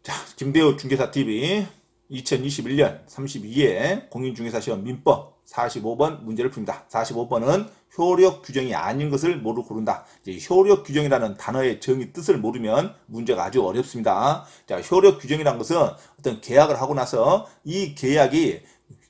자, 김대호 중개사TV 2021년 32회 공인중개사 시험 민법 45번 문제를 풉니다. 45번은 효력 규정이 아닌 것을 뭐로 고른다. 이제 효력 규정이라는 단어의 정의 뜻을 모르면 문제가 아주 어렵습니다. 자, 효력 규정이라는 것은 어떤 계약을 하고 나서 이 계약이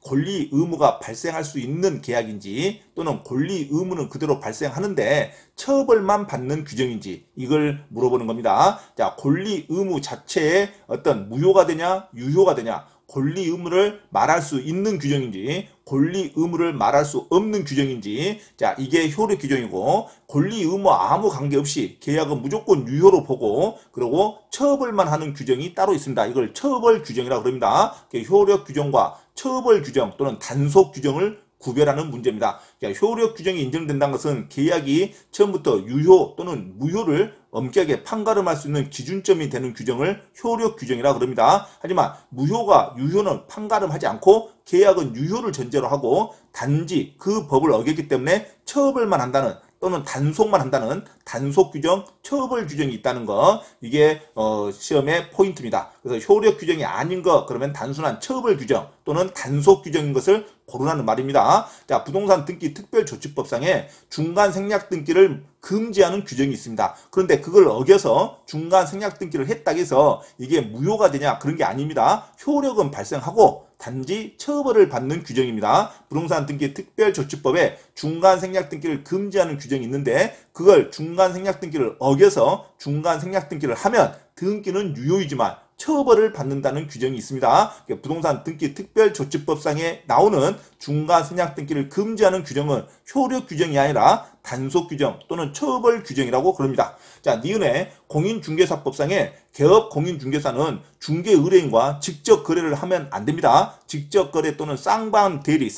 권리 의무가 발생할 수 있는 계약인지 또는 권리 의무는 그대로 발생하는데 처벌만 받는 규정인지 이걸 물어보는 겁니다. 자, 권리 의무 자체에 어떤 무효가 되냐 유효가 되냐, 권리 의무를 말할 수 있는 규정인지 권리 의무를 말할 수 없는 규정인지, 자, 이게 효력 규정이고, 권리 의무 아무 관계없이 계약은 무조건 유효로 보고 그리고 처벌만 하는 규정이 따로 있습니다. 이걸 처벌 규정이라고 그럽니다. 효력 규정과 처벌 규정 또는 단속 규정을 구별하는 문제입니다. 효력 규정이 인정된다는 것은 계약이 처음부터 유효 또는 무효를 엄격하게 판가름할 수 있는 기준점이 되는 규정을 효력 규정이라고 그럽니다. 하지만 무효가 유효는 판가름하지 않고 계약은 유효를 전제로 하고 단지 그 법을 어겼기 때문에 처벌만 한다는 또는 단속만 한다는 단속 규정, 처벌 규정이 있다는 거, 이게 시험의 포인트입니다. 그래서 효력 규정이 아닌 거 그러면 단순한 처벌 규정 또는 단속 규정인 것을 고르라는 말입니다. 자, 부동산 등기 특별조치법상에 중간 생략 등기를 금지하는 규정이 있습니다. 그런데 그걸 어겨서 중간 생략 등기를 했다고 해서 이게 무효가 되냐, 그런 게 아닙니다. 효력은 발생하고 단지 처벌을 받는 규정입니다. 부동산 등기 특별조치법에 중간 생략 등기를 금지하는 규정이 있는데 그걸 중간 생략 등기를 어겨서 중간 생략 등기를 하면 등기는 유효이지만 처벌을 받는다는 규정이 있습니다. 부동산 등기 특별조치법상에 나오는 중간 생략 등기를 금지하는 규정은 효력 규정이 아니라 단속 규정 또는 처벌 규정이라고 그럽니다. 자, 니은의 공인중개사법상에 개업 공인중개사는 중개 의뢰인과 직접 거래를 하면 안 됩니다. 직접 거래 또는 쌍방대리.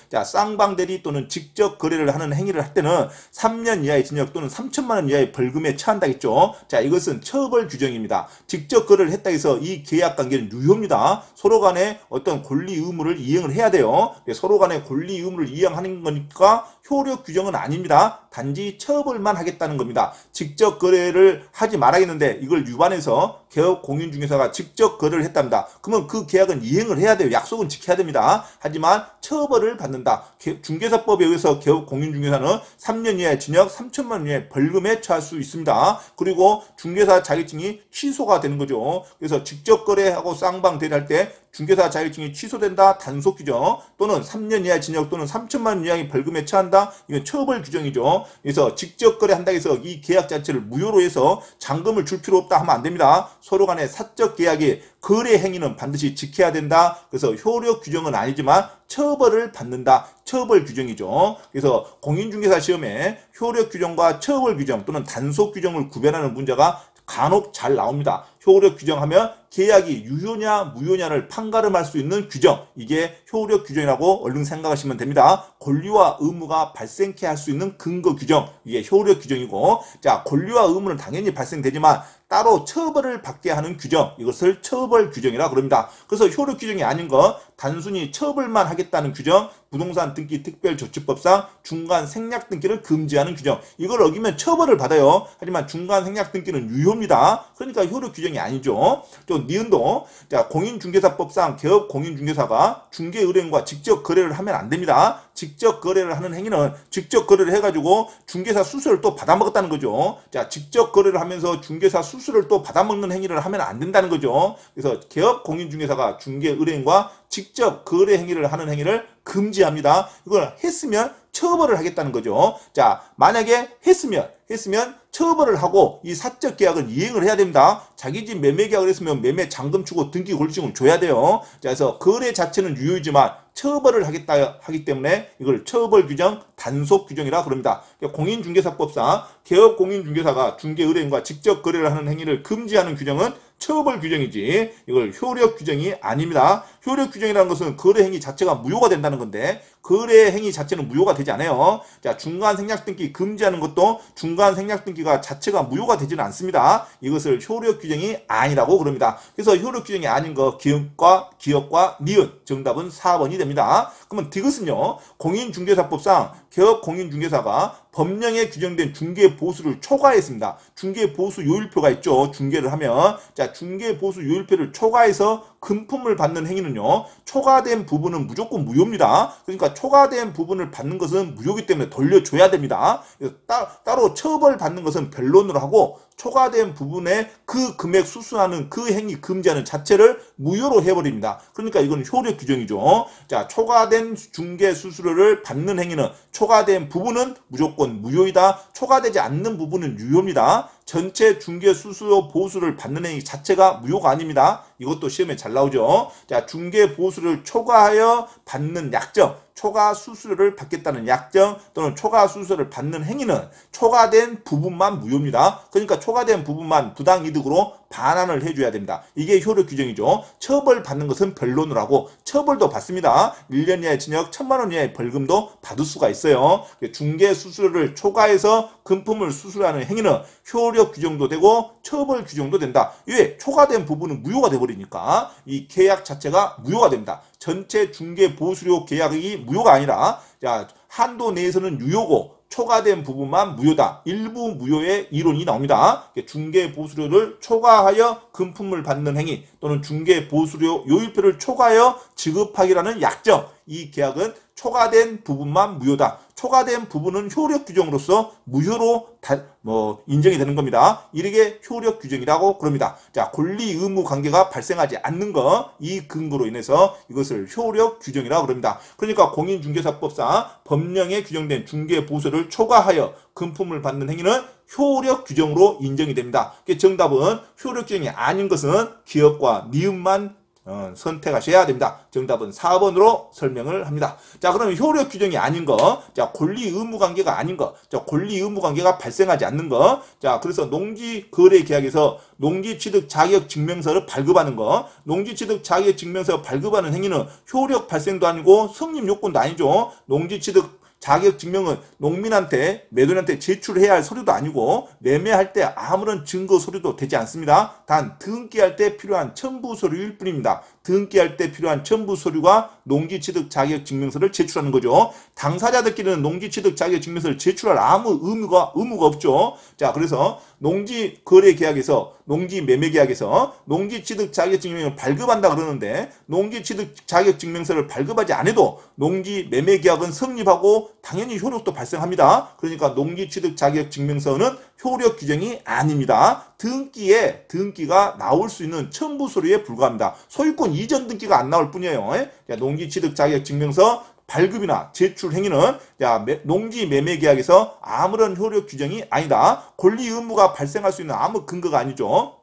자, 쌍방대리 또는 직접 거래를 하는 행위를 할 때는 3년 이하의 징역 또는 3천만 원 이하의 벌금에 처한다겠죠. 자, 이것은 처벌 규정입니다. 직접 거래를 했다 해서 이 계약 관계는 유효입니다. 서로 간에 어떤 권리 의무를 이행을 해야 돼요. 서로 간에 권리 의무를 이행하는 거니까 효력 규정은 아닙니다. 단지 처벌만 하겠다는 겁니다. 직접 거래를 하지 말아야겠는데 이걸 위반해서 개업 공인중개사가 직접 거래를 했답니다. 그러면 그 계약은 이행을 해야 돼요. 약속은 지켜야 됩니다. 하지만 처벌을 받는다. 중개사법에 의해서 개업 공인중개사는 3년 이하의 징역, 3천만 원 이하의 벌금에 처할 수 있습니다. 그리고 중개사 자격증이 취소가 되는 거죠. 그래서 직접 거래하고 쌍방 대리할 때 중개사 자격증이 취소된다. 단속 규정 또는 3년 이하의 징역 또는 3천만 원 이하의 벌금에 처한다. 이건 처벌 규정이죠. 그래서 직접 거래한다 해서 이 계약 자체를 무효로 해서 잔금을 줄 필요 없다 하면 안 됩니다. 서로 간의 사적 계약의 거래 행위는 반드시 지켜야 된다. 그래서 효력 규정은 아니지만 처벌을 받는다. 처벌 규정이죠. 그래서 공인중개사 시험에 효력 규정과 처벌 규정 또는 단속 규정을 구별하는 문제가 간혹 잘 나옵니다. 효력 규정하면 계약이 유효냐 무효냐를 판가름할 수 있는 규정, 이게 효력 규정이라고 얼른 생각하시면 됩니다. 권리와 의무가 발생케 할 수 있는 근거 규정, 이게 효력 규정이고, 자, 권리와 의무는 당연히 발생되지만 따로 처벌을 받게 하는 규정, 이것을 처벌 규정이라 그럽니다. 그래서 효력 규정이 아닌 거 단순히 처벌만 하겠다는 규정, 부동산 등기 특별조치법상 중간 생략 등기를 금지하는 규정, 이걸 어기면 처벌을 받아요. 하지만 중간 생략 등기는 유효입니다. 그러니까 효력 규정이 아니죠. 또 니은도, 자, 공인중개사법상 개업 공인중개사가 중개 의뢰인과 직접 거래를 하면 안 됩니다. 직접 거래를 하는 행위는 직접 거래를 해가지고 중개사 수수료를 또 받아먹었다는 거죠. 자, 직접 거래를 하면서 중개사 수수료를 또 받아먹는 행위를 하면 안 된다는 거죠. 그래서 개업 공인중개사가 중개 의뢰인과 직접 거래 행위를 하는 행위를 금지합니다. 이걸 했으면 처벌을 하겠다는 거죠. 자, 만약에 했으면 처벌을 하고 이 사적 계약을 이행을 해야 됩니다. 자기 집 매매 계약을 했으면 매매 잔금 주고 등기 권리증을 줘야 돼요. 자, 그래서 거래 자체는 유효이지만 처벌을 하겠다 하기 때문에 이걸 처벌 규정, 단속 규정이라 그럽니다. 공인중개사법상 개업 공인중개사가 중개 의뢰인과 직접 거래를 하는 행위를 금지하는 규정은 처벌 규정이지 이걸 효력 규정이 아닙니다. 효력 규정이라는 것은 거래 행위 자체가 무효가 된다는 건데 거래 행위 자체는 무효가 되지 않아요. 자, 중간 생략 등기 금지하는 것도 중간 생략 등기가 자체가 무효가 되지는 않습니다. 이것을 효력 규정이 아니라고 그럽니다. 그래서 효력 규정이 아닌 거 기업과 니은 정답은 4번이 됩니다. 그러면 이것은요. 공인중개사법상 개업 공인중개사가 법령에 규정된 중개 보수를 초과했습니다. 중개 보수 요율표가 있죠. 중개를 하면 자, 중개 보수 요율표를 초과해서 금품을 받는 행위는요. 초과된 부분은 무조건 무효입니다. 그러니까 초과된 부분을 받는 것은 무효이기 때문에 돌려줘야 됩니다. 따로 처벌받는 것은 변론으로 하고 초과된 부분에 그 금액 수수하는 그 행위 금지하는 자체를 무효로 해버립니다. 그러니까 이건 효력 규정이죠. 자, 초과된 중개 수수료를 받는 행위는 초과된 부분은 무조건 무효이다. 초과되지 않는 부분은 유효입니다. 전체 중개 수수료 보수를 받는 행위 자체가 무효가 아닙니다. 이것도 시험에 잘 나오죠. 자, 중개 보수를 초과하여 받는 약정, 초과 수수료를 받겠다는 약정 또는 초과 수수료를 받는 행위는 초과된 부분만 무효입니다. 그러니까 초과된 부분만 부당이득으로 반환을 해줘야 됩니다. 이게 효력 규정이죠. 처벌받는 것은 변론을 하고 처벌도 받습니다. 1년 이하의 징역 1,000만 원 이하의 벌금도 받을 수가 있어요. 중개 수수료를 초과해서 금품을 수수하는 행위는 효력 규정도 되고 처벌 규정도 된다. 왜? 초과된 부분은 무효가 돼버리니까 이 계약 자체가 무효가 됩니다. 전체 중개 보수료 계약이 무효가 아니라 자, 한도 내에서는 유효고 초과된 부분만 무효다. 일부 무효의 이론이 나옵니다. 중개 보수료를 초과하여 금품을 받는 행위 또는 중개 보수료 요율표를 초과하여 지급하기라는 약정. 이 계약은 초과된 부분만 무효다. 초과된 부분은 효력 규정으로서 무효로 인정이 되는 겁니다. 이게 효력 규정이라고 그럽니다. 자, 권리 의무 관계가 발생하지 않는 거, 이 근거로 인해서 이것을 효력 규정이라고 그럽니다. 그러니까 공인중개사법상 법령에 규정된 중개 보수를 초과하여 금품을 받는 행위는 효력 규정으로 인정이 됩니다. 정답은 효력 규정이 아닌 것은 기업과 니은만 선택하셔야 됩니다. 정답은 4번으로 설명을 합니다. 자, 그러면 효력 규정이 아닌 거, 자, 권리 의무 관계가 아닌 거, 자, 권리 의무 관계가 발생하지 않는 거, 자, 그래서 농지 거래 계약에서 농지 취득 자격 증명서를 발급하는 거, 농지 취득 자격 증명서 발급하는 행위는 효력 발생도 아니고 성립 요건도 아니죠. 농지 취득 자격 증명은 농민한테 매도인한테 제출해야 할 서류도 아니고 매매할 때 아무런 증거 서류도 되지 않습니다. 단 등기할 때 필요한 첨부 서류일 뿐입니다. 등기할 때 필요한 첨부 서류가 농지 취득 자격 증명서를 제출하는 거죠. 당사자들끼리는 농지 취득 자격 증명서를 제출할 아무 의무가 없죠. 자, 그래서 농지 거래 계약에서 농지 매매 계약에서 농지 취득 자격 증명을 발급한다 그러는데 농지 취득 자격 증명서를 발급하지 않아도 농지 매매 계약은 성립하고 당연히 효력도 발생합니다. 그러니까 농지 취득 자격 증명서는 효력 규정이 아닙니다. 등기가 나올 수 있는 첨부 서류에 불과합니다. 소유권 이전 등기가 안 나올 뿐이에요. 농지 취득 자격 증명서 발급이나 제출 행위는 농지 매매 계약에서 아무런 효력 규정이 아니다. 권리 의무가 발생할 수 있는 아무 근거가 아니죠.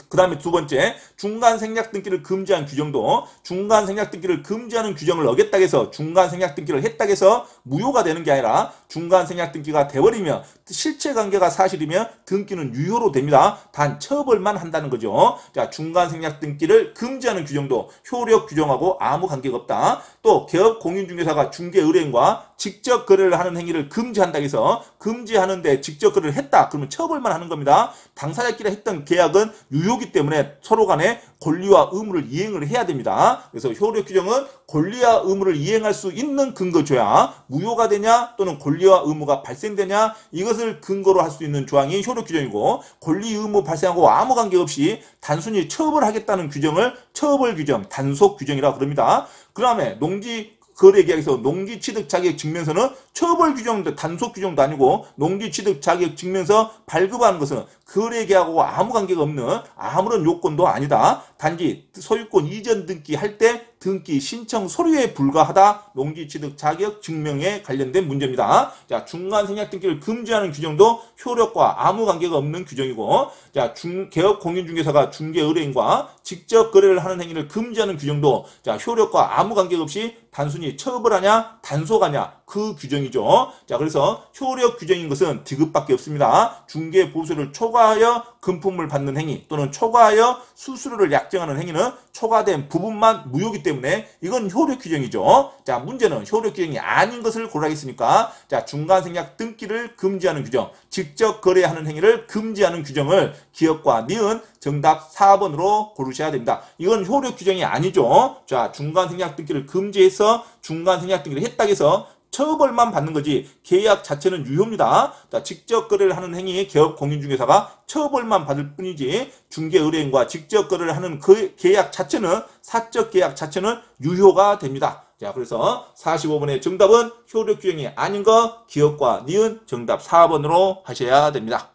그 다음에 두 번째, 중간 생략 등기를 금지한 규정도 중간 생략 등기를 금지하는 규정을 어겼다 해서 중간 생략 등기를 했다 해서 무효가 되는 게 아니라 중간 생략 등기가 돼버리면 실체 관계가 사실이면 등기는 유효로 됩니다. 단 처벌만 한다는 거죠. 자, 중간 생략 등기를 금지하는 규정도 효력 규정하고 아무 관계가 없다. 또 개업 공인중개사가 중개 의뢰인과 직접 거래를 하는 행위를 금지한다 해서 금지하는데 직접 거래를 했다. 그러면 처벌만 하는 겁니다. 당사자끼리 했던 계약은 유효기 때문에 서로 간에 권리와 의무를 이행을 해야 됩니다. 그래서 효력 규정은 권리와 의무를 이행할 수 있는 근거줘야 무효가 되냐 또는 권리와 의무가 발생되냐 이것을 근거로 할 수 있는 조항이 효력 규정이고 권리 의무 발생하고 아무 관계없이 단순히 처벌하겠다는 규정을 처벌 규정, 단속 규정이라고 그럽니다. 그 다음에 농지 거래 계약에서 농지 취득 자격 증명서는 처벌 규정도 단속 규정도 아니고 농지 취득 자격 증명서 발급하는 것은 거래 계약하고 아무 관계가 없는 아무런 요건도 아니다. 단지 소유권 이전 등기 할 때 등기 신청 서류에 불과하다. 농지취득 자격 증명에 관련된 문제입니다. 자, 중간 생략 등기를 금지하는 규정도 효력과 아무 관계가 없는 규정이고, 자, 개업 공인중개사가 중개 의뢰인과 직접 거래를 하는 행위를 금지하는 규정도 자, 효력과 아무 관계가 없이 단순히 처벌하냐 단속하냐 그 규정이죠. 자, 그래서 효력 규정인 것은 디귿밖에 없습니다. 중개 보수를 초과하여 금품을 받는 행위 또는 초과하여 수수료를 약정하는 행위는 초과된 부분만 무효이기 때문에 이건 효력 규정이죠. 자, 문제는 효력 규정이 아닌 것을 고르겠습니까? 자, 중간 생략 등기를 금지하는 규정, 직접 거래하는 행위를 금지하는 규정을 기억과 니은 정답 4번으로 고르셔야 됩니다. 이건 효력 규정이 아니죠. 자, 중간 생략 등기를 금지해서 중간 생략 등기를 했다고 해서 처벌만 받는 거지 계약 자체는 유효입니다. 자, 직접 거래를 하는 행위 개업 공인중개사가 처벌만 받을 뿐이지 중개 의뢰인과 직접 거래를 하는 그 계약 자체는 사적 계약 자체는 유효가 됩니다. 자, 그래서 45번의 정답은 효력 규정이 아닌 거 기억과 니은 정답 4번으로 하셔야 됩니다.